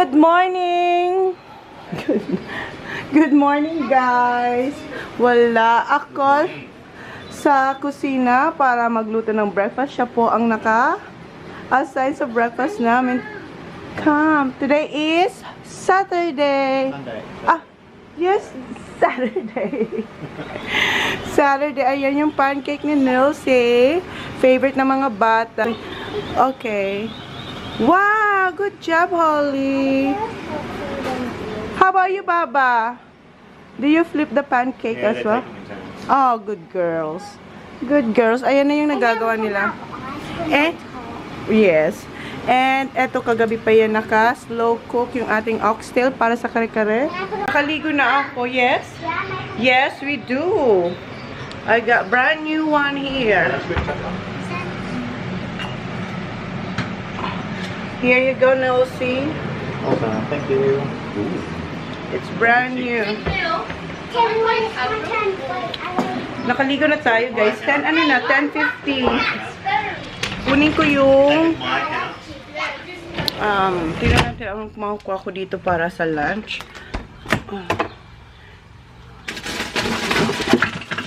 Good morning! Good morning, guys! Wala ako sa kusina para magluto ng breakfast. Siya po ang naka-assign sa breakfast namin. Come! Today is Saturday! Sunday. Yes, Saturday. Saturday. Ayan yung pancake ni Nilsey. Favorite ng mga bata. Okay. Wow! Good job, Holly. How about you, Baba? Do you flip the pancake as well? Oh, good girls. Good girls. Ayan na yung nagagawa nila. Yes. And eto, kagabi pa yan naka-slow cook yung ating oxtail para sa kare-kare. Nakaligo na ako, yes? Yes, we do. I got brand new one here. Here you go, Nilsey. Awesome, thank you. It's brand new. Nakaligo na tayo, guys. 10:50. Kunin ko yung tingnan natin ang makukuha ko dito para sa lunch.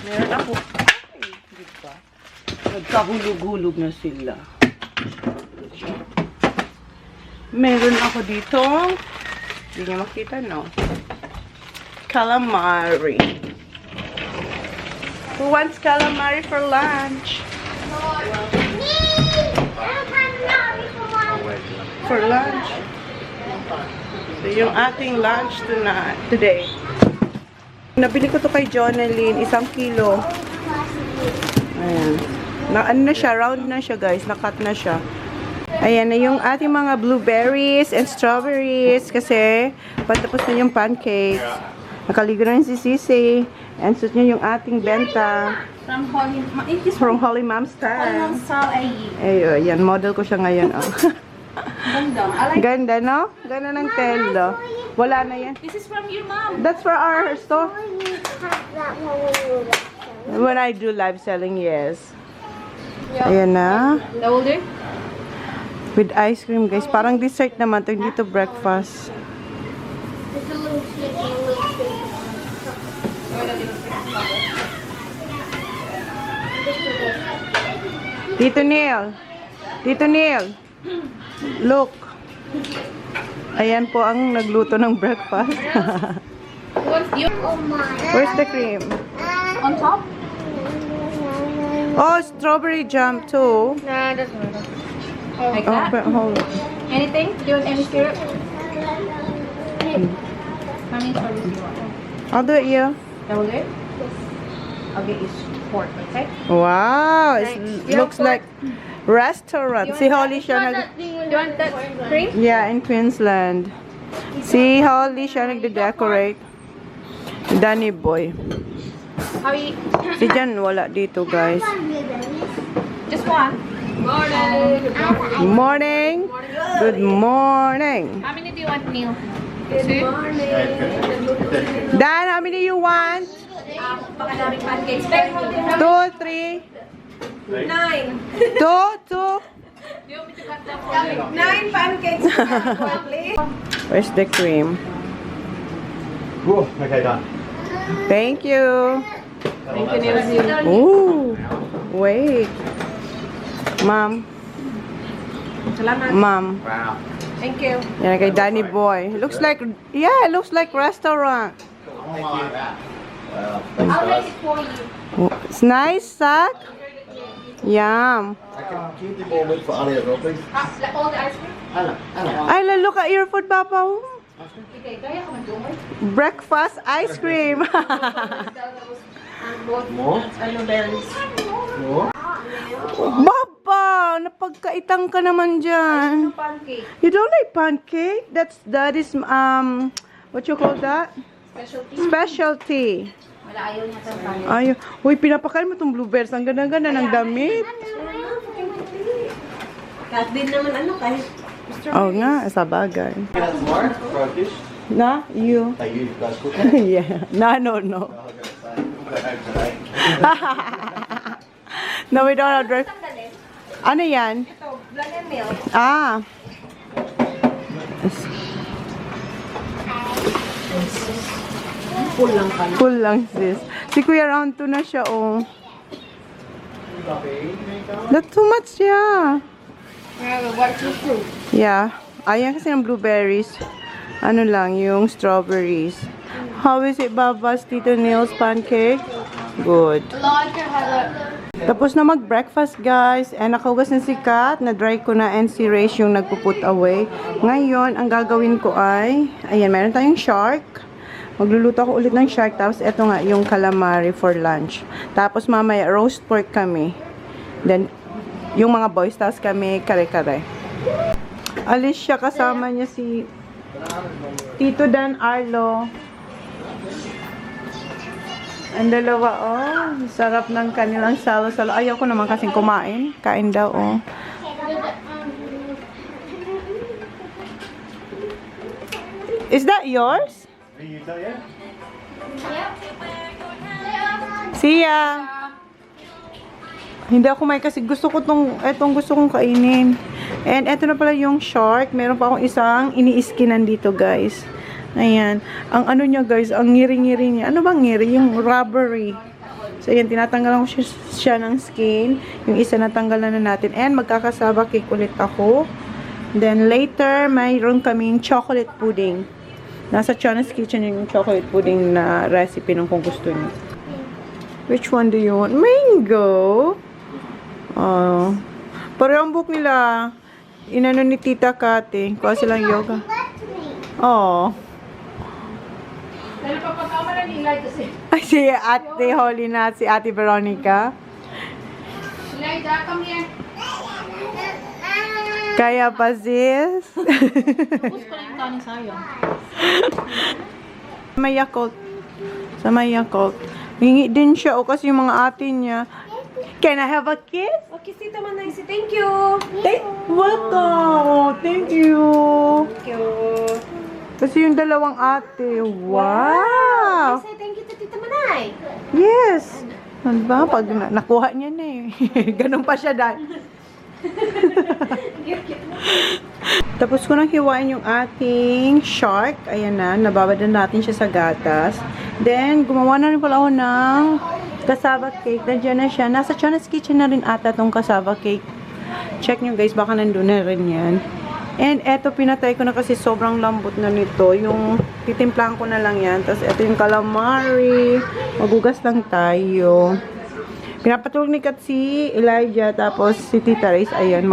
Meron ako. Ay, di ba? Nagkahulog-hulog na sila. Meron ako dito. Hindi niya makita, no? Calamari. Who wants calamari for lunch? For lunch. So, yung ating lunch today. Nabili ko to kay Jonalyn, 1 kilo. Ayan. Ano na siya, round na siya, guys. Nakat na siya. Ayan na yung ating mga blueberries and strawberries kasi patapos na yung pancakes. Nakaligo na si Sisi. And suit niya yung ating benta. From Holy Mom's time. Ayun, yan. Model ko siya ngayon. Oh. Ganda, no? Ganda ng telo. Wala na yan. This is from your mom. That's for our store. When I do live selling, yes. Ayan na. The older? With ice cream, guys. Parang dessert naman to. Dito breakfast. Tito Neil. Tito Neil. Look. Ayan po ang nagluto ng breakfast. Where's the cream? On top? Oh, strawberry jam too. Nah, that's not. Like Oh, that? but hold on. Anything? Do you want any syrup? How many strawberries do you want? I'll do it, yeah. That will do it? I'll get you 4, okay? Wow, it Nice. looks like restaurant. Si Holly siya nag... Do you want that cream? Yeah, in Queensland. Si Holly siya nagde-decorate. Danny boy. How you? Si Jan wala dito, guys. Just one. Morning. Good morning. Good morning. How many do you want, Neil? 2? Dan, how many you want? Pakadaming pancakes. 2, 3. 9. 2, 2. Do you want me to cut them for you? 9 pancakes, please. Where's the cream? Whoa, okay, done. Thank you. Thank you, Neil. Ooh. Wait. Mom. Salamat. Mom. Wow. Thank you. Yan kay Danny boy. Looks like, yeah, it looks like restaurant. I don't like that. Wow. I'll Thanks, make guys. it for you. It's nice, Zach. Yum. Can you do more meat for Ali as well, please? All the ice cream? Ay, look at your food, Papa. Okay, kaya ka mag-dumay. Breakfast ice cream. More? Berries. More? Baba, napagkaitang ka naman dyan. Pancake. You don't like pancake? That is what you call that? Specialty. Specialty. Wala, ayaw niya sa pancake. Ay, uy, pinapakain mo tong blueberries. Ang ganda-ganda ng damit. Kahit din naman kahit Oh nga, sa bagay. Get that tomorrow for a dish? Na, you. Hey, you guys cook? Yeah. No. I was going to say, we'll go home today. No, we don't have drive. Ano yan? Ito, blended milk. Ah. Full lang ka. Full lang, sis. Si Kuya round 2 na siya, oh. That's too much, yeah. What you fruit? Yeah. Ayan kasi ng blueberries. Ano lang, yung strawberries. How is it, Babas? Tito Neil's pancake? Good. Elijah had a... Tapos na mag-breakfast, guys. And nakahugas na si Kat. Na-dry ko na and si Rach yung nagpo-put away. Ngayon, ang gagawin ko ay, ayan, meron tayong shark. Magluluto ako ulit ng shark. Tapos eto nga, yung calamari for lunch. Tapos mamaya, roast pork kami. Then, yung mga boys. Tapos kami, kare-kare. Alis siya, kasama niya si Tito Dan Arlo. Ang dalawa, oh. Sarap ng kanilang salo-salo. Ayaw ko naman kasing kumain. Kain daw, oh. Is that yours? Are you done yet? See ya! Hindi ako may kasi gusto ko etong gusto kong kainin. And eto na pala yung shark. Meron pa akong isang ini-skinan dito, guys. Ayan. Ang ano niya, guys, ang ngiri-ngiri niya. Ano bang ngiri? Yung rubbery. So, ayan, tinatanggalan ko siya ng skin. Yung isa natanggalan na natin. And magkakasaba cake ulit ako. Then, later, mayroon kaming chocolate pudding. Nasa Chona's Kitchen yung chocolate pudding na recipe nung kung gusto niyo. Which one do you want? Mango? Oh. Pero ang book nila, inano ni Tita Kate. Kuha silang yoga. Oh. Dahil papatama na ni Elijah kasi. Ay, si Ate Holly na, si Ate Veronica. Elijah, come here. Kaya pa, sis. Tapos ko na yung kanin sayang. Sa may Yakult. Sa may Yakult. Hingi din siya, o kasi yung mga ate niya. Can I have a kiss? Okay, Sita Manaysi, thank you. Welcome! Thank you! Thank you. Kasi yung dalawang ate. Wow! Say thank you to Tita Manay. Yes! Ano ba? Pag nakuha niya na eh. Ganun pa siya dahil. Tapos ko nang hiwain yung ating shark. Ayan na. Nababadan natin siya sa gatas. Then, gumawa na rin pala ako ng cassava cake. Nandiyan na siya. Nasa Chona's Kitchen na rin ata tong cassava cake. Check nyo guys. Baka nandun na rin yan. And eto, pinatay ko na kasi sobrang lambot na nito. Yung titimplahan ko na lang yan. Tapos eto yung calamari. Magugas lang tayo. Pinapatulog ni Kat si Elijah. Tapos si Tita Reyes, ayan.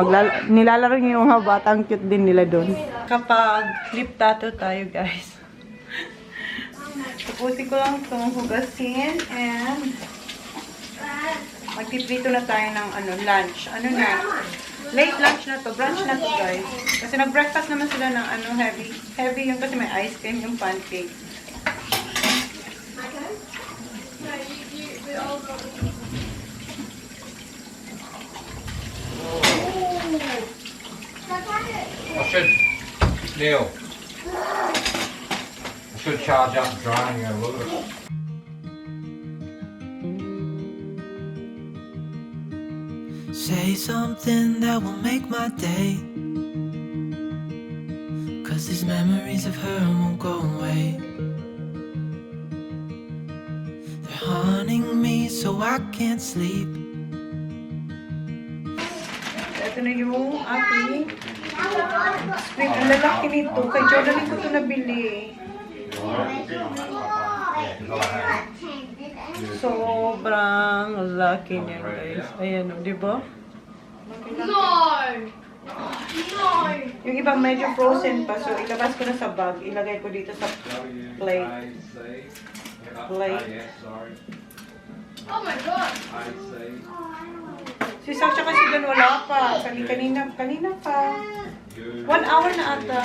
Nilalaro niya yung mga batang cute din nila doon. Kapag lip tattoo tayo guys. Tapusin ko lang itong hugasin. And magpiprito na tayo ng lunch. Ano na? Late lunch na to. Brunch na to guys. Kasi nag-breakfast naman sila ng heavy. Heavy yung kasi may ice cream yung pancake. I should, Neil, I should charge up drying a little bit. Say something that will make my day, 'cause these memories of her won't go away. They're haunting me so I can't sleep. Ito na yung aking screen. Ang lalaki nito. Kay Jonathan ko ito nabili. Sobrang laki niya guys. Ayan o, di ba? No! Yung iba medyo frozen pa. So, ilabas ko na sa bag. Ilagay ko dito sa plate. Oh my God! Si Sasha kasi doon wala pa. Kanina pa. 1 hour na ata.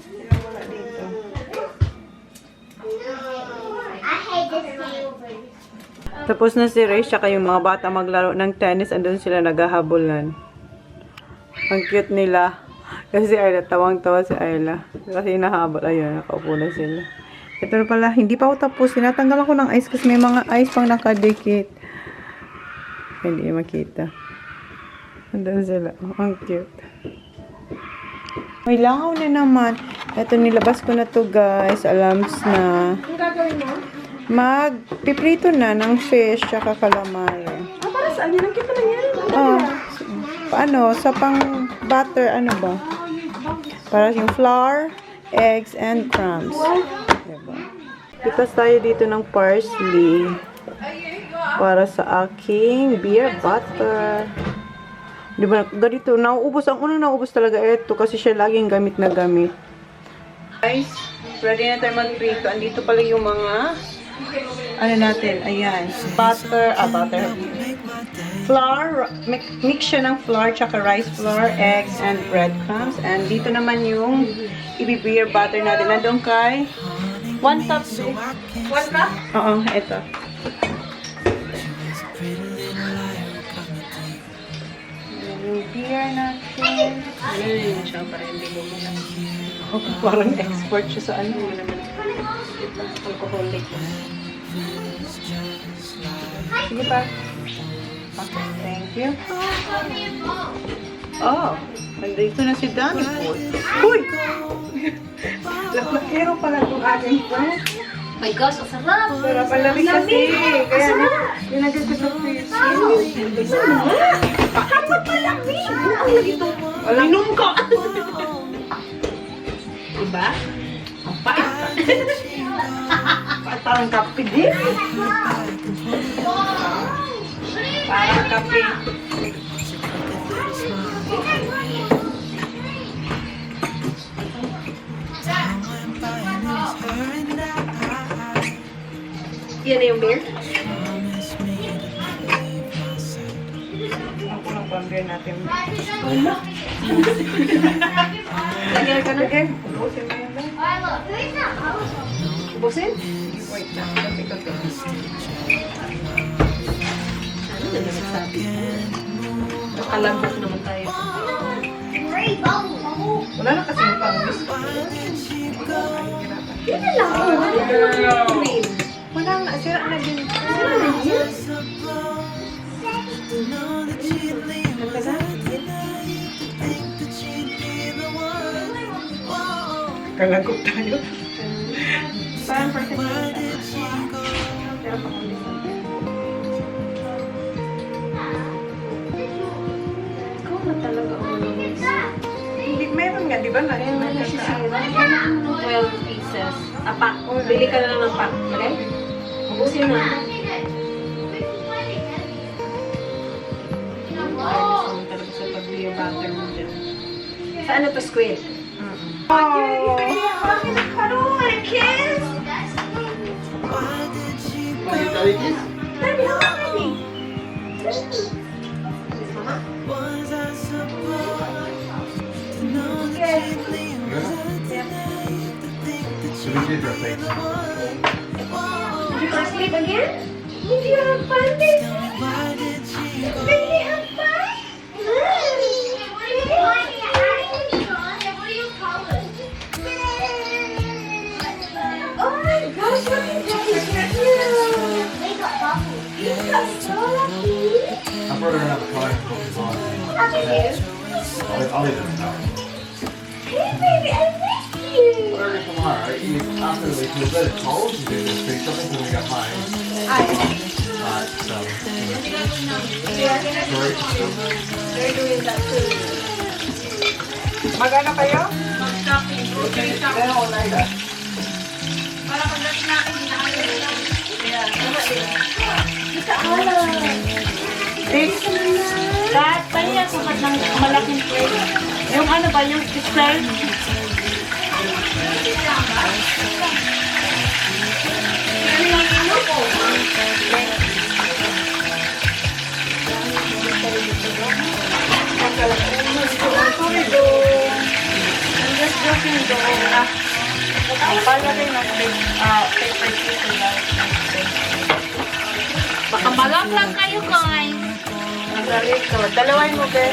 Sila wala dito. Tapos na si Ray, saka yung mga bata maglaro ng tennis, andun sila naghahabulan. Ang cute nila. Kasi Ayla, tawang-tawa si Ayla. Kasi hinahabol, ayun, nakaupo na sila. Ito na pala, hindi pa ako tapos. Tinatanggal ako ng ice kasi may mga ice pang nakadikit. Hindi makita. Andun sila. Ang cute. May langaw na naman. Eto, nilabas ko na to guys. Alams na. Ang gagawin mo? Magpiprito na ng fish tsaka calamari. Para saan? Yan ang kita na yan. Oh, paano? Sa pang butter, ano ba? Para yung flour, eggs, and crumbs. Diba? Pitas tayo dito ng parsley. Para sa aking beer butter. Diba, ganito, nauubos. Ang unang nauubos talaga ito kasi siya laging gamit na gamit. Guys, ready na tayo magprito. Andito pala yung mga, ano natin, ayan, butter, flour, mix siya ng flour, tsaka rice flour, eggs, and breadcrumbs. And dito naman yung beer butter natin. Nandun kay 1 cup. 1 cup? Oo, ito. Yung beer natin. Ayun, siya parang hindi mo parang expert siya sa ano. Alcoholic. Sige pa. Okay, thank you. Oh, nandito na si Danny po. Uy! Laplakero pala itong aking friend. My gosh, ang sarap! Sarap ang lamig kasi. Kaya nilagay ko sa freezer. Bakit malamig? Ang lagi ito. Inom ko! Diba? Ang pait. Parang kape din. Parang kape. Yan na yung beer? Ako ng pang-beer natin. Lagyan ka na. Sige, ubusin mo yan lang. Ubusin? Wait lang, kasi ko to. Ano na nagsabi? Nakalambot naman tayo. Wala na kasi yung pang-whisk. Yan na lang. Ano yung Wala nga, sira na din. Kalagop tayo. Parang perfect. Ikaw na talaga ang malamig. Hindi, meron nga, di ba? Ayan na nasisira. 12 pieces. Pack. Bili ka na lang ng pack. Okay? Ubusin na. Talaga sa pag-beer butter mo dyan. Saan na to squid? Oh! So we did our thing. Did you fall asleep again? Did you have fun, baby? Did you have fun? Oh my gosh, look at that. You got so lucky. I brought her another card. I'll leave it in the tower. Hey baby, I missed you. Whatever tomorrow, right? After the week, we'll let it cold and do this big something when we got mine. So. They're doing that too. Mag-ano kayo? Mag-shopping. Grocery shopping. Meron ko na ito. Para pagdating natin, hinahalo lang. Yeah, tama din. Ika, ala. Lahat pa yan, sukat ng malaking plate. Yung ano ba, yung style? Sorry, do. I'm just joking, do. Palagay ng paper tissue lang. Baka malaplang kayo, guys. Nagalito. Dalawain mo, be.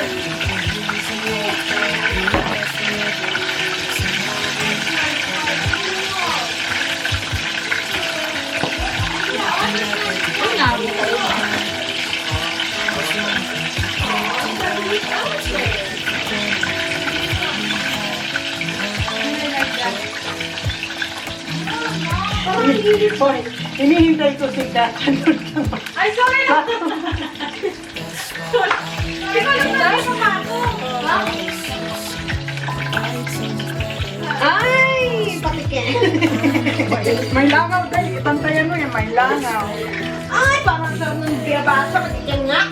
Hoy, hinihintay ko si Kat. Ay, sorry lang. Ay, patikin. May langaw dali. Tantayan mo yan, may langaw. Ay, parang sa ng biyabasa. Patikin nga.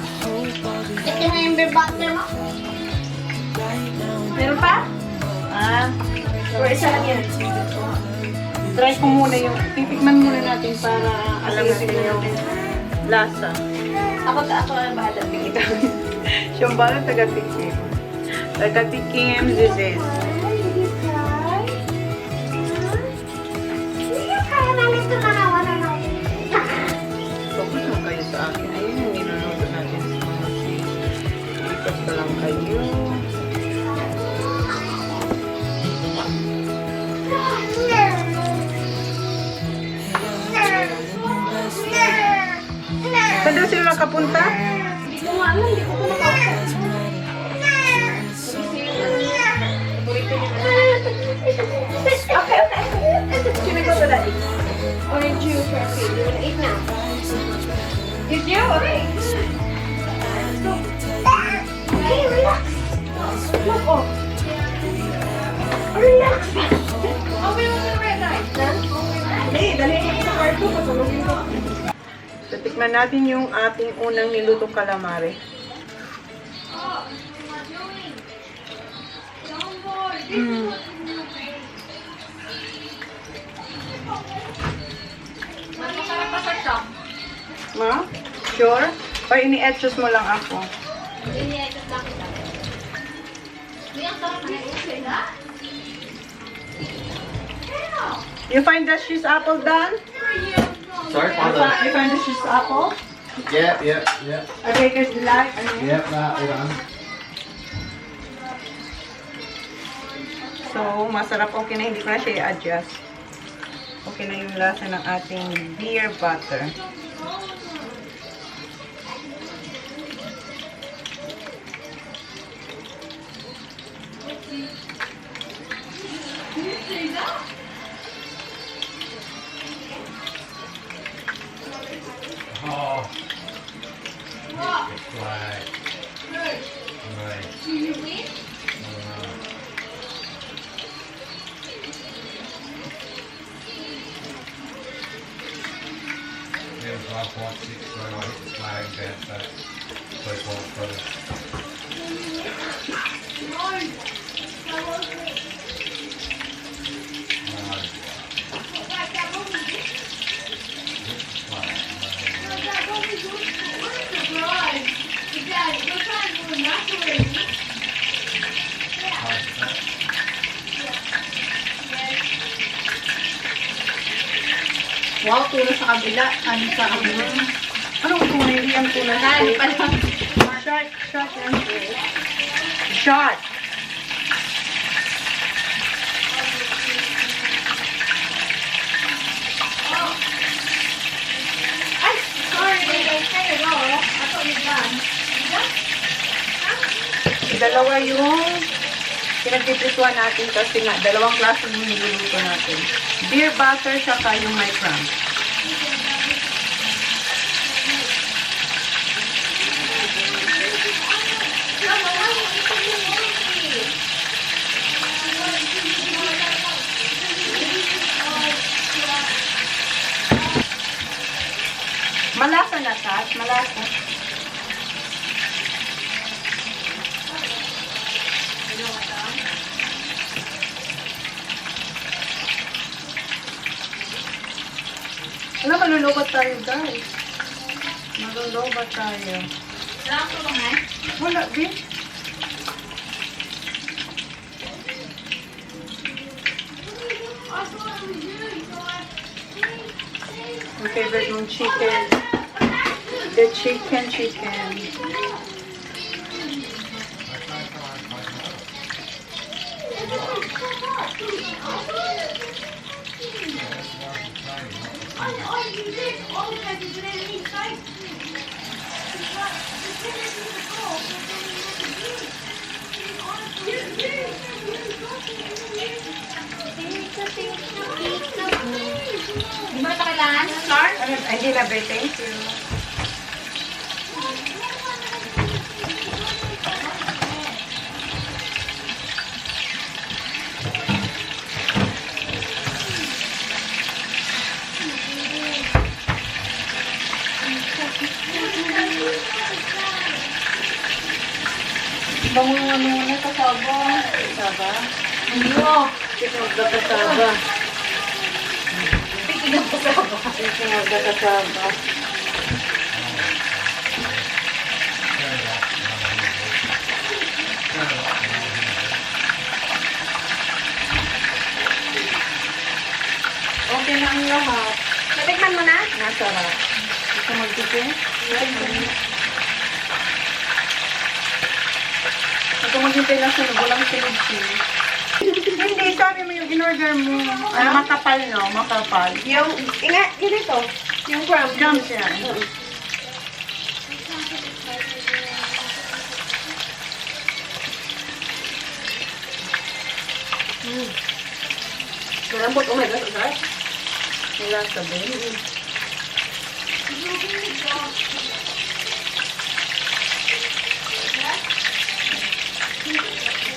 Patikin nga yung biyabasa mo. Meron pa? Ah, Or isa lang yan. try ko muna yung, titikman muna natin para alam natin yung lasa. Ako ang bahala. Ikaw, siyang balang taga-tikim. Taga-tikim, this is. Focus mo kayo sa akin. Ayun yung niluluto natin sa mga ikat pa lang kayo. Saan daw sila nakapunta? Hindi ko nga alam. Hindi ko kumakausap. Okay. Should we go to daddy? Or did you first eat? You wanna eat now? Did you? Okay. Let's go. Okay, relax. Look, oh. Relax. Oh, we want to red light. Dali sa kwarto. Patulogin ko. So, tikman natin yung ating unang nilutong calamari. Masarap pa sa shop. Ma? Sure? O ini-etchos mo lang ako? Ini-edit lang kita. Hindi ang sarap na sila. You find the cheese apple done? Sorry, Father. You find the cheese apple? Yeah. A baker's delight? Ano yun? Yeah, that, hold on. So, masarap. Okay na. Hindi ko na siya i-adjust. Okay na yung lasa ng ating beer butter. Oh. Right. Right. Do you win? There's 1.6, so I hit the flag against that. So called brother. Wow, tuna sa kabila. Ano sa kabila? Anong tuna? Hindi ang tuna. Nani pa lang. Shot. Shot yan. Shot. Ay, sorry. I said it all. I thought you're done. Dalawa yung pinagpiprituan natin kasi nga, dalawang klase yung niluluto natin. Beer butter, saka yung my crumbs. Malasa na, Kat. Malasa. Wala, malulubat tayo, guys. Malulubat tayo. Sarap ko ba nga? Wala, din. Ang favorite mong chicken. The chicken. Hindi mo na ito kailangan? Star? Hindi na, be. Thank you. Bango yung ano muna, kasaba. Kasaba? Ano? Speaking of the kasaba. Speaking of kasaba. Speaking of the kasaba. Okay na ang lahat. Natikman mo na? Nasarap. Gusto magtikim? Ako maghintay na sunog, walang sunog-sunog. Hindi, sabi mo yung in-order mo. Ay, makapal, no? Makapal. Yung, ganito. Yung crumb. Jumps yan. Malambot. Oh my God, ang sarap. Wala sabi.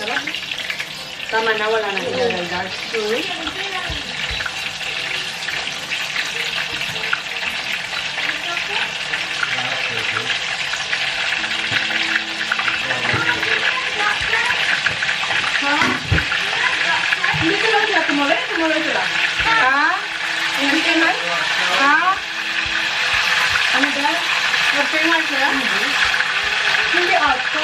Sarap. Tama na, wala na ilalagay. Hindi ko lang sila tumuloy. Tumuloy sila. Ha? Hindi ka man? Ha? Ano ba? Nag-payment sila? Hindi auto.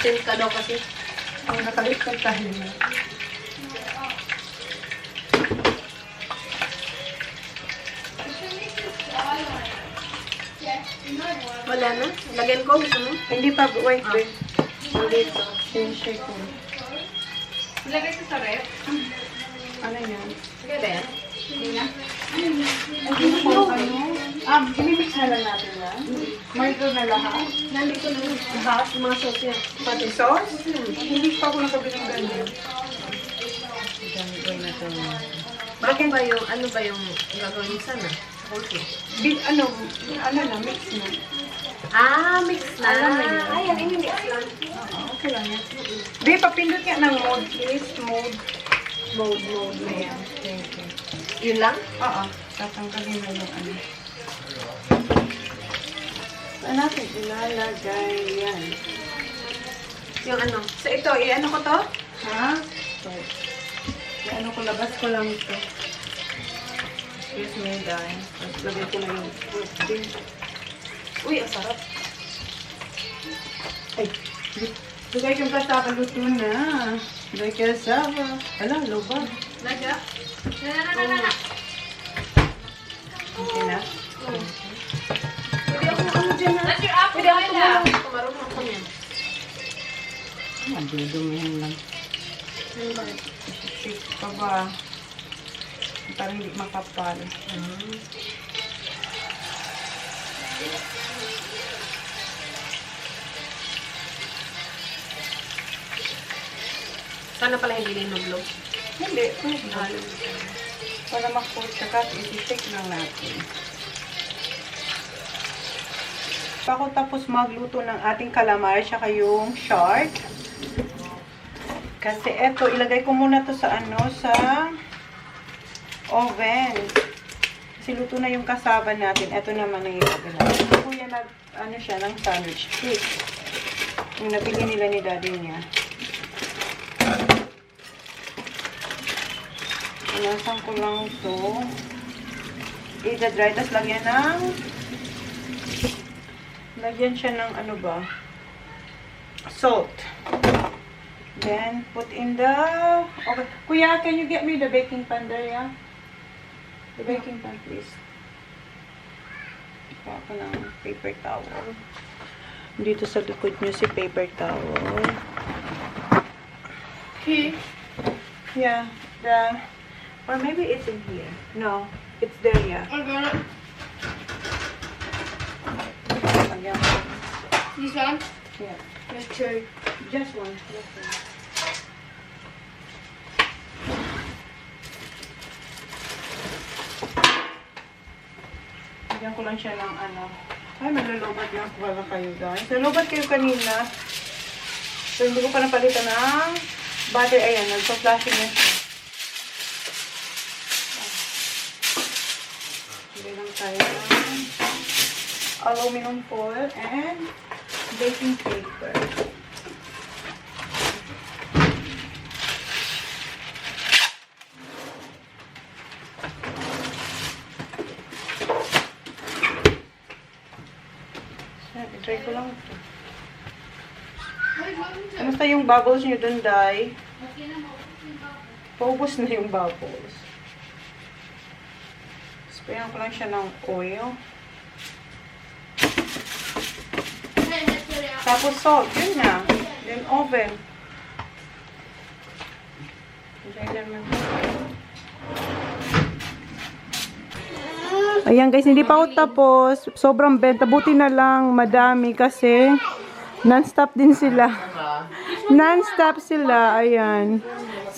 Send ka daw kasi. Ang nakaliktad tayo. Wala na. Lagyan ko. Gusto mo? Hindi pa, wait, wait. Dito. Shake mo. Ilagay ko sa rep. Ano yan? Sige din. Hindi na. Imimix na lang natin yan. Marker na lahat. Nandito na yun. Lahat ng mga sauce yan. Pati sauce? Hindi pa ako nakabili ng ganyan. Bakit ba yung, ano ba yung gagawin sana? Okay. Ano na, mix na. Ah, mix na. Alam na yun. Ayan, ini-mix lang. Okay lang yan. Di, papindot nga ng mode, please. Mode. Mode. Ayan. Thank you. Yun lang? Oo. Tatanggalin na yung ano. Saan natin ilalagay yan? Yung ano? So ito, i-ano ko to? Ha? So, i-ano ko, labas ko lang ito. Excuse me, dahil. Tapos lagay ko na yung fruit din. Uy, ang sarap. Ay, lagay yung kasama, luto na. Lagay yung kasama. Ala, loba. Laga? Na. Okay na? Pwede ako ano dyan na. Pwede ako tumulong. Marunong ako niyan. Dudumihan lang. Ano ba? Shake pa ba? Parang hindi makapal. Sana pala hindi linublog. Hindi. Para makapal saka isi-shake lang natin. Ako tapos magluto ng ating calamari saka yung shark. Kasi eto, ilagay ko muna to sa ano, sa oven. Kasi luto na yung kasaba natin. Eto naman ang ilagay. Ito kuya nag, ano siya, ng sandwich cake. Yung nabili nila ni daddy niya. Inasan ko lang to. I-dry. Tapos lagyan siya ng ano ba? Salt. Then, put in the... Okay. Kuya, can you get me the baking pan there, yeah? The baking pan, please. Kuha ko ng paper towel. Dito sa likod nyo si paper towel. Okay. Yeah, or maybe it's in here. No, it's there, yeah. I got it. Ayan. This one? Yeah. Just two. Just one. Just one. Bigyan ko lang siya ng ano. Ay, malulubat yung wala kayo guys. Nalubat kayo kanina. So, hindi ko pa napalitan ng butter. Ayan, nagpa-flashing na siya. Hindi lang tayo ng aluminum foil and baking paper. Try ko lang ito. Kamusta yung bubbles nyo dun, Day? Paubos na yung bubbles. Sprayan ko lang siya ng oil. Tapos salt. Yun na. Then oven. Ayan guys, hindi pa ako tapos. Sobrang benta. Buti na lang madami kasi non-stop din sila. Non-stop sila. Ayan.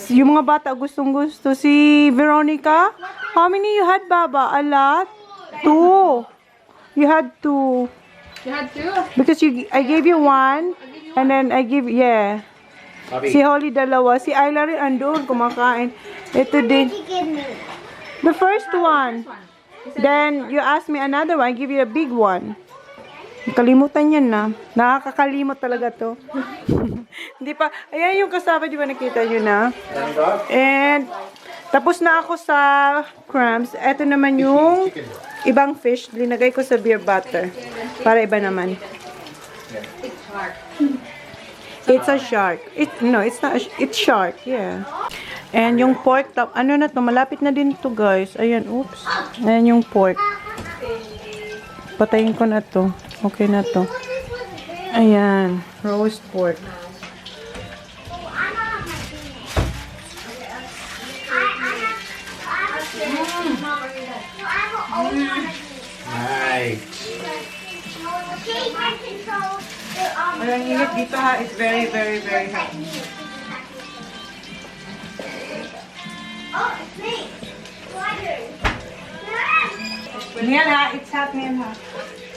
Yung mga bata gustong gusto. Si Veronica, how many you had, Baba? A lot? 2. You had 2. You had two? Because I gave you 1. And then I give, yeah. Si Holly dalawa. Si Ayla rin andun kumakain. Ito din. The first one. Then, you ask me another one. I give you a big one. Kalimutan yan na. Nakakalimot talaga to. Hindi pa. Ayan yung kasama, di ba nakita nyo na? And, tapos na ako sa crumbs. Ito naman yung ibang fish. Linagay ko sa beer butter. Para iba naman. It's a shark. No, it's not. It's shark, yeah. And yung pork, ano na to, malapit na din to guys. Ayan, oops. Ayan yung pork. Patayin ko na to. Okay na to. Ayan, roast pork. Nice. Walang init dito ha. It's very, very, very hot. Niyan ha, it's hot niyan ha.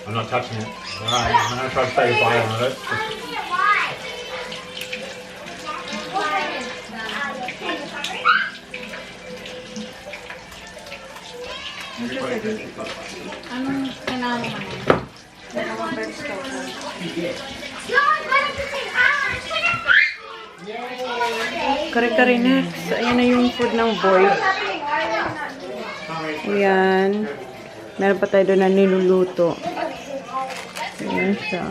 I'm not touching it. Alright, I'm going to try to stay by on it. Anong kailangan mo? Dalawang vegetable. Kare-kare next. Ayan na yung food ng boy. Ayan. Meron pa tayo doon na niluluto. Ayan siya.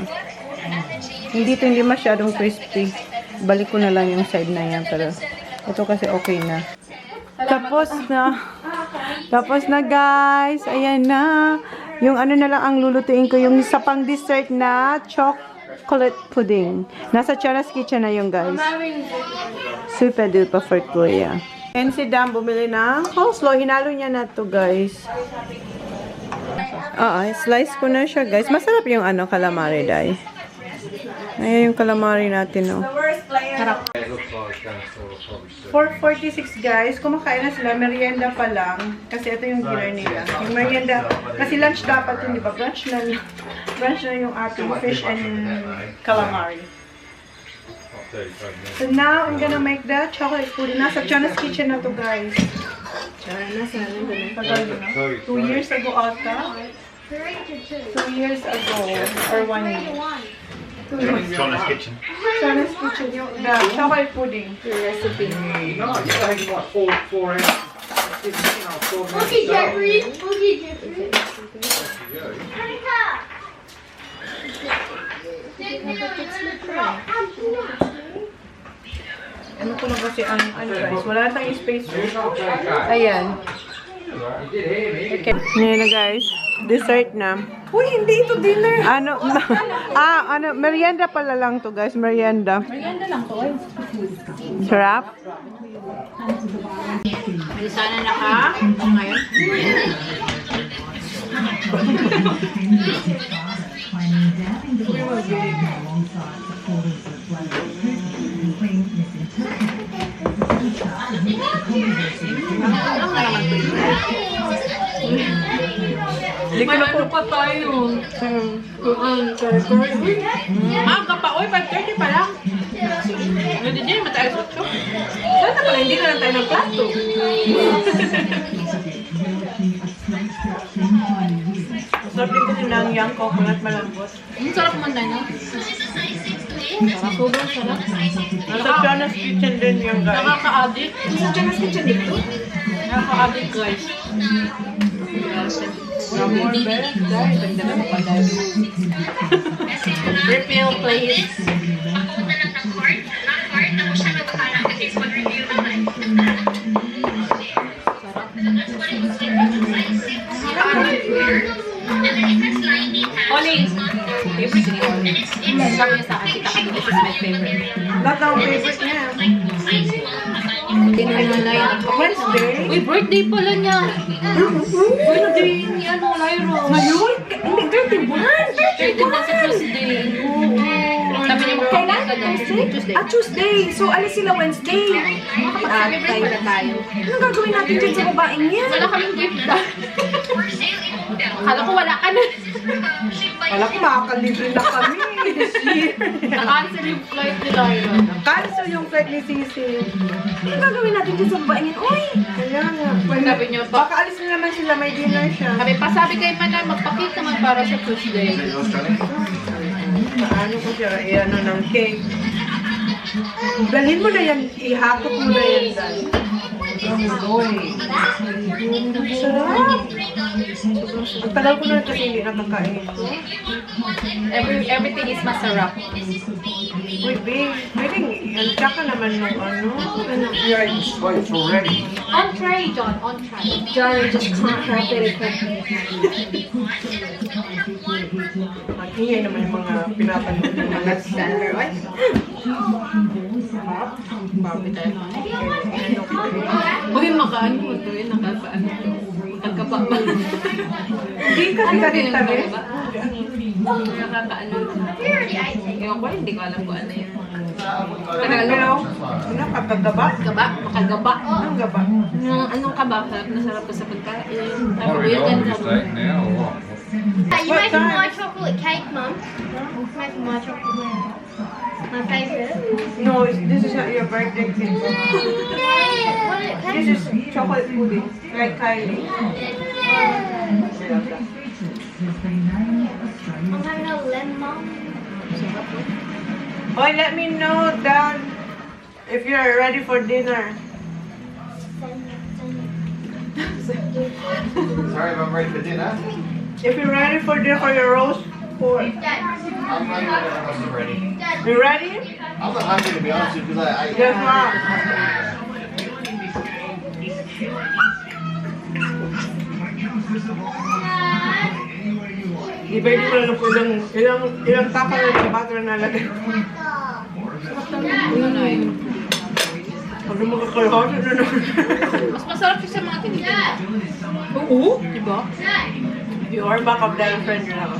Hindi masyadong crispy. Balik ko na lang yung side na yan. Pero ito kasi okay na. Tapos na guys. Ayan na. Yung ano na lang ang lulutuin ko. Yung sa pang dessert na chocolate pudding. Nasa Chona's Kitchen na yung guys. Super duper for Kuya. And si Dam bumili ng coleslaw. Hinalo niya na to guys. Slice ko na siya guys. Masarap yung ano, calamari dai. Ayan yung calamari natin, no. Sarap. 4:46 guys. Kumakain na sila. Merienda pa lang. Kasi ito yung dinner nila. Yung merienda. Kasi lunch dapat yun, di ba? Brunch na yung ating fish and calamari. So now, I'm gonna make the chocolate pudding. Nasa Chona's Kitchen na to guys. Tagal na. 2 years ago ata. 2 years ago. Or 1 year. Chona's Kitchen. Chona's Kitchen. Yung the chocolate pudding. Recipe. No, it's taking like 4 hours. Okay, Jeffrey. Okay, Jeffrey. Ano ko lang kasi ano guys, wala tayong space. Ayan. Okay. Ngayon na guys, Dessert na. Uy, hindi ito dinner. Ano? Merienda pala lang to, guys. Merienda. Maganda lang to eh. Sarap. May sana naka. Ngayon. Manalo pa tayo. Maaga pa. Uy, 5:30 pa lang. Hindi din, mataas 8. Sana pala, hindi na lang tayo ng plato. Sarap din kasi ng young coconut malambot. Ang sarap man tayo, no? Sarap. Sobrang sarap. Nasa Chona's Kitchen din yung guys. Nakaka-addict. Sa Chona's Kitchen dito? Nakaka-addict, guys. More best, guys. Dagdagan pa dahil. Refill, please. Oli, favorite ni Oli. Sabi niya sa akin, kita kami, this is my favorite. Lahat ang favorite niya. Wednesday? Uy, birthday pala niya. Birthday ni ano, Lyro. Ngayon? Hindi, 31. 31 na sa Tuesday. Sabi niya magpapagod ka daw. Tuesday. Tuesday. So, alis sila Wednesday. Makapag-celebrate pala tayo. Anong gagawin natin dyan sa babaeng yan? Wala kaming gift ba? Akala ko wala ka na. Wala ko makakalibre na kami. Na-cancel yung flight ni Lyro. Cancel yung flight ni Sisi. Anong gagawin natin dyan sa babaeng yan? Uy! Kaya nga. Sabi niyo, Baka alis na naman sila, may dinner siya. sabi kay Manay, magpakit naman para sa Tuesday. Ano ko siya, ano ng cake. Dalhin mo na yan, ihakot mo na yan dahil. Sarap! Ang tagal ko na kasi hindi nakakain. Everything is masarap. Uy, babe, pwedeng, ansya ka naman nung ano. Wait, it's already. On tray, John. On tray. John, just can't help it. Mag-ingay naman yung mga pinapanood ng mga Standard, right? Barbie tayo. Uy, makaano mo ito eh. Nakakaano ito. Magkagaba ba? Hindi kasi kami. Nakakaano. Ewan ko, hindi ko alam kung ano yun. Tagalog. Ano, pagkagaba? Gaba? Makagaba. Anong gaba? Anong kaba? Nasarap ka sa pagkain. What are we going to steak now or what? You What making time? my chocolate cake, Mum? Making my chocolate. My favorite. No, this is not your birthday cake. This is chocolate pudding, like Kylie. I'm having a lemon. Boy, let me know, Dad, if you're ready for dinner. Sorry if I'm ready for dinner. If you're ready for dinner for your roast pork. I'm ready whenever I'm ready. You ready? I'm not hungry to be honest with you. Like, I Yes, Mom. Di ba hindi ko lang po ilang tapa na yung butter na lagay. Ano mo kakalahot? Ano naman? Mas masarap siya sa mga tinitin. Oo? Diba? You are back of that friend lang.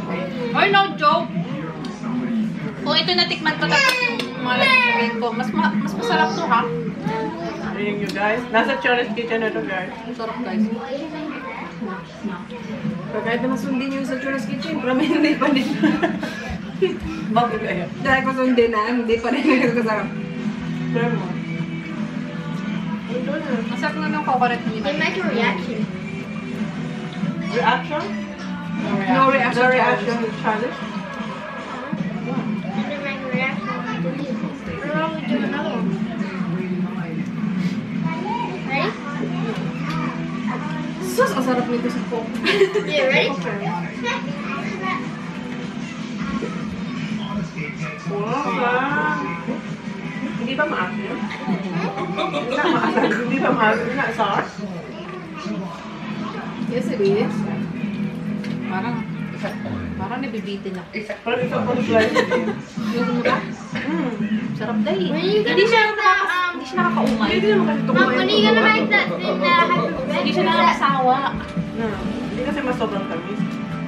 Ay, no joke. Kung ito natikman ko tapos yung mga lagay ko, mas masarap to ha. Ayun you guys. Nasa Chona's Kitchen na to guys. Ang sarap guys. Pero kahit na masundin yung sa Chona's Kitchen, pero may hindi pa din. Bakit kayo? Dahil ko sundin na, hindi pa rin nagkasarap. Try mo. Masarap na ng coconut ni They make a reaction. Reaction? No reaction. No reaction with Charlotte? They make a reaction. Or why don't we do another one? Ready? Sus, ang sarap nito sa Coke. Yeah, ready? Wow! Hindi ba maasim? Hindi ba maasim? Not sauce? Yes, it is. Parang nabibitin ako. Pero isa pang slice din. Yung mura? Sarap dahil. Hindi siya nakakaumay. Hindi naman kasi Mom, when are you gonna make that in the hyper Hindi siya nakakasawa. Hindi kasi mas sobrang tamis.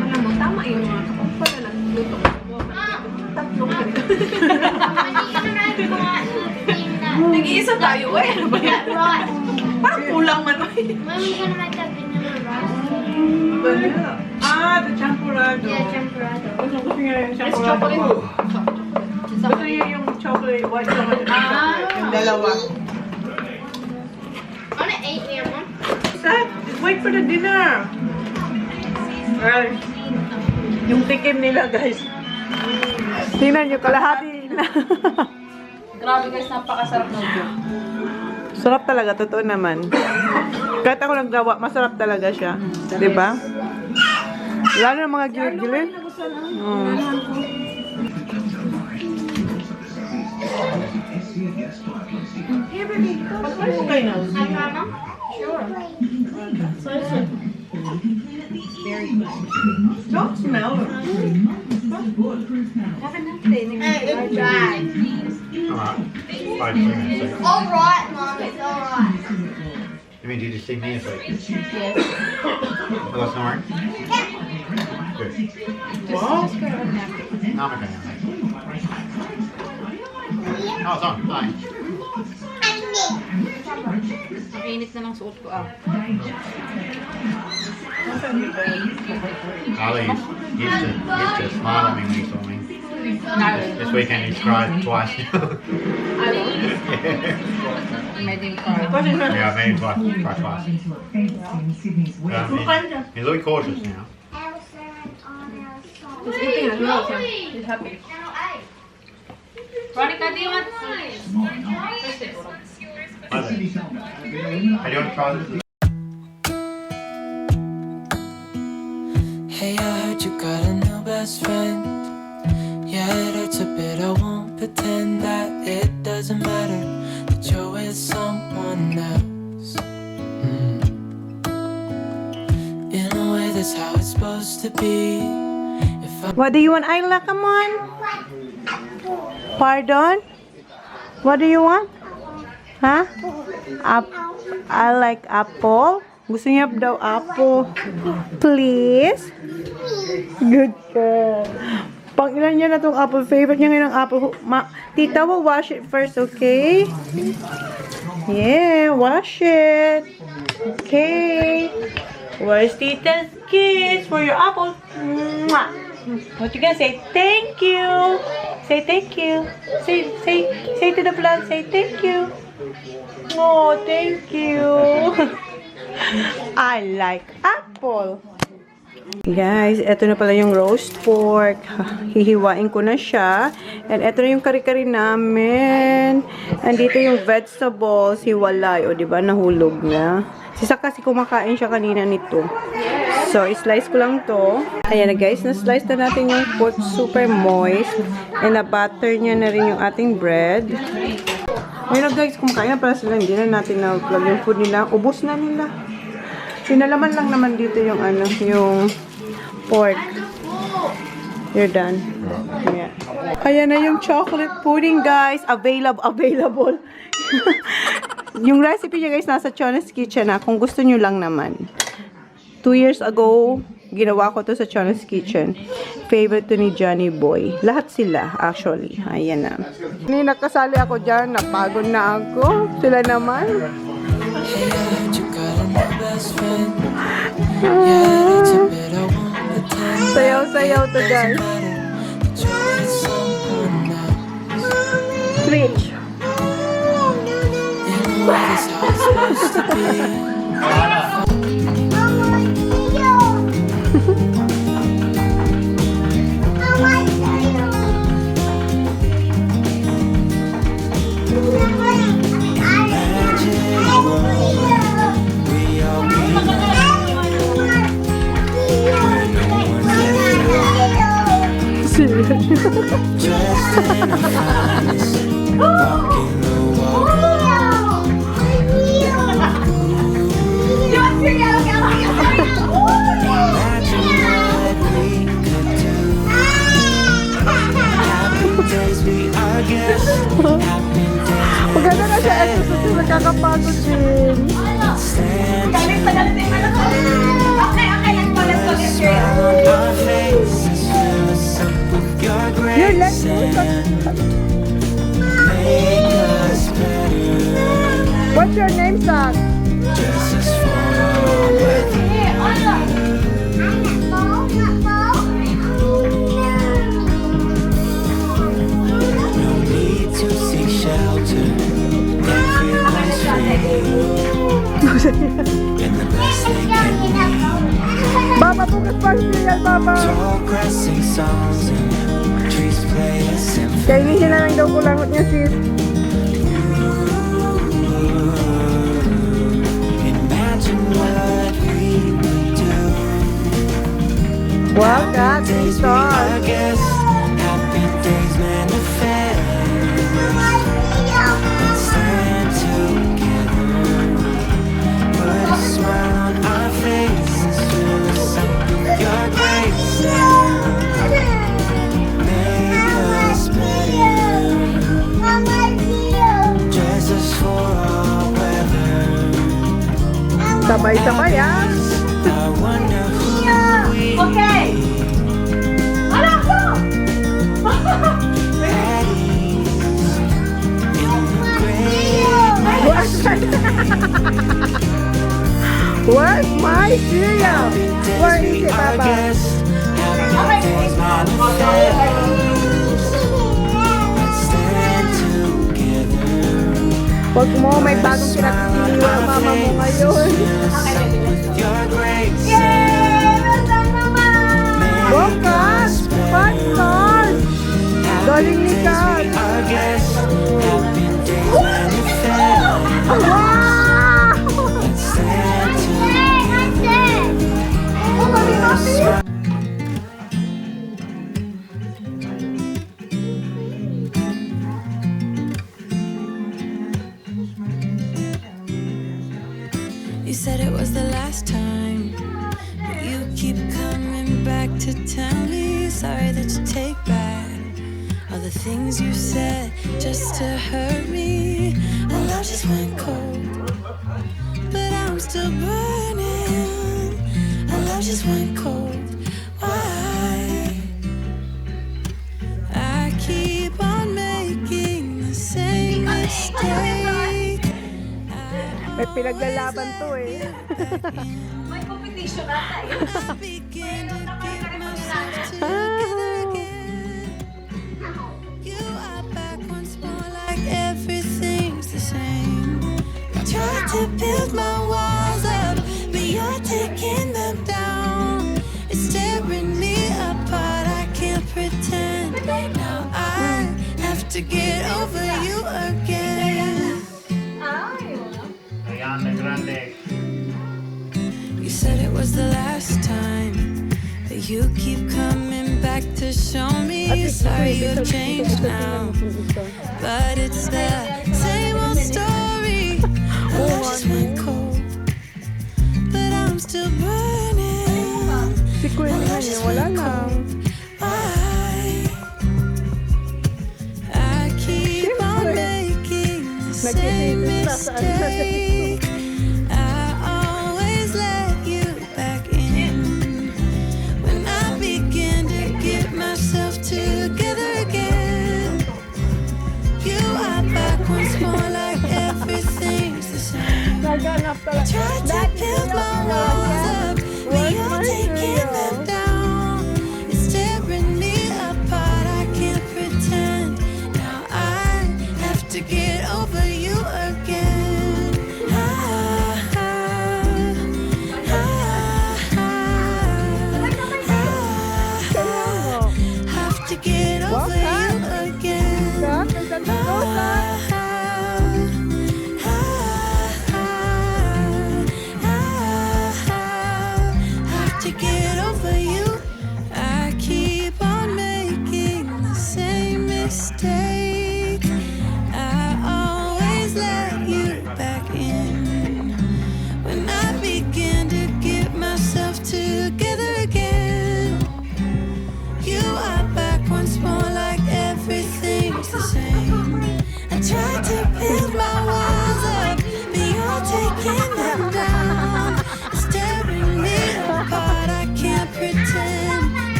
Alam mo, tama yung mga kapag na nagluto. Tatlong ganito. When are you gonna make the thing that Nag-iisa tayo eh. Ano ba yan? rice? Parang kulang man eh. When are you gonna make that vanilla rice? Vanilla. The champurrado. Yeah, champurrado. Gusto niya yung It's champurrado. chocolate. Gusto niya yung chocolate, white chocolate, and chocolate. Yung dalawa. I wanna eat me, Mom. Seth, wait for the dinner. Guys, yung tikim nila, guys. Tingnan nyo, kalahati na. Grabe guys, napakasarap ng luto. Sarap talaga, totoo naman. Kahit ako naggawa, masarap talaga siya. Diba? Lalo ng mga gilid-gilid. Okay na. Mama? Don't smell it. It's dry. Alright. 5 minutes. It's alright, Mom. It's alright. You mean, did you see me asleep? Yes. Hello, snoring? Good. Wow. No, I'm okay. Oh, it's on. Fine. Ang init na ng suot ko ah. Ali used to smile at me when he saw me. This weekend he cried twice. Made in car. Yeah, I made him cry twice. He's a little cautious now. He's eating as well, so he's happy. Veronica, do you want Hi there. Hey, do you want to try this? Hey, I heard you got a new best friend. Yeah, it hurts a bit. I won't pretend that it doesn't matter that you're with someone else. In a way, that's how it's supposed to be. What do you want, Ayla? Come on. Pardon? What do you want? Huh? I like apple. Gusto niya daw apple. Please? Good girl. Pang ilan niya na tong apple. Favorite niya ngayon ang apple. Tita will wash it first, okay? Yeah, wash it. Okay. Where's Tita's kiss for your apple? Mwah. What you gonna say? Thank you. Say thank you. Say to the vlog. Say thank you. Oh, thank you. I like apple. Guys, eto na pala yung roast pork. Hihiwain ko na siya. And eto na yung kari-kari namin. And dito yung vegetables. Hiwalay. O, diba? Nahulog na. Si Saka kasi kumakain siya kanina nito. So, i-slice ko lang to. Ayan na guys, na-slice na natin yung pork super moist. And na-butter niya na rin yung ating bread. Ayun na guys, kumakain na pala sila. Hindi na natin na-vlog yung food nila. Ubus na nila. Pinalaman lang naman dito yung ano, yung pork. You're done. Yeah. Ayan na yung chocolate pudding guys. Available. Yung recipe niya guys, nasa Chona's Kitchen na. Kung gusto nyo lang naman. 2 years ago, ginawa ko to sa Chona's Kitchen. Favorite to ni Johnny Boy. Lahat sila, actually. Ayan na. Hindi nakasali ako dyan. Napagod na ako. Sila naman. Hey, I heard you got a new best friend. Yeah, it's a bit. I won't pretend. Sayaw-sayaw to guys. That you're with someone else. Switch. In a way, that's how it's supposed to be. Nakakapagod din. Galit na galit yung anak ko. Okay, let's go, get serious. Our faces fill us up with your Your grace legs and make us better. What's your name, Zach? Dress us for all weather. No need to seek shelter. Everyone's free. And the best they can be. Baba, bukas pa ang cereal, Baba. Tall grassing songs and trees play a symphony. Kainin na lang daw kulangot niya, sis. Imagine what we would do. Wow, God, Days we are guests, happy days manifest. Let's stand together, put a smile on our faces, fill us up with your grace and make us better. Dress us for all weather. Sabay-sabay, ah. I wonder who we Okay. Anak ko! at ease in the great Where's my cereal? Where is it, our Baba? guests. Happy days manifest. Let's stand together. Pag mo, may bagong pinagpipiliwa ang mama mo ngayon. Your grace Go, Kat! 5 stars! Galing ni Kat! our guests. Happy days manifest. Wow! Let's stand together. Put a smile. You said it was the last time, but you keep coming back to tell me sorry that you take back all the things you said just to hurt me. Our love just went cold, but I'm still burning. Our love just went cold. Why? I keep on making the same mistake. May pinaglalaban to eh. May competition ata eh. I begin to get myself together again. You are back once more, like everything's the same. I tried to build my walls up, but you're taking them down. It's tearing me apart, I can't pretend. Now I have to get over you again. Ariana Grande. You said it was the last time, but you keep coming back to show me. Sorry you've changed now, but it's the same old story. I just went cold, but I'm still burning. Si Queen na niya, wala lang. I keep on making the same mistake. I always let you back in. When I begin to get myself together again, you are back once more, like everything's the same. Tried to build my walls up, but you're taking them down. It's tearing me apart, I can't pretend. Now I have to get over you again. I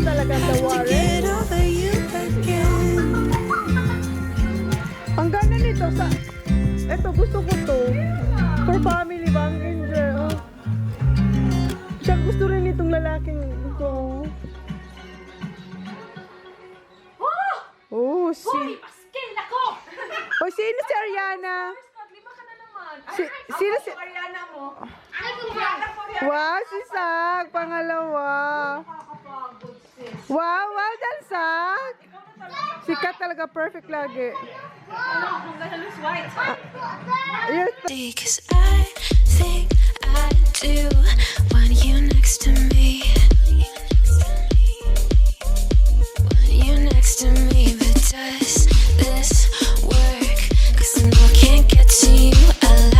talaga sa to Warren. get over you again. Ang ganda nito sa... Ito, gusto ko to. For family bang enjoy. Oh. Siya gusto rin itong lalaking ito. Oh, si... Paskin ako! Oh, sino si Ariana? Lima ka na naman. Sino si... Ariana mo. Wow, si Sak. Pangalawa. Nakakapagod, sis. Wow, well done, Sak. Sikat talaga, perfect lagi. Ano, kung gana lose white. Yes. Cause I think I do want you next to me.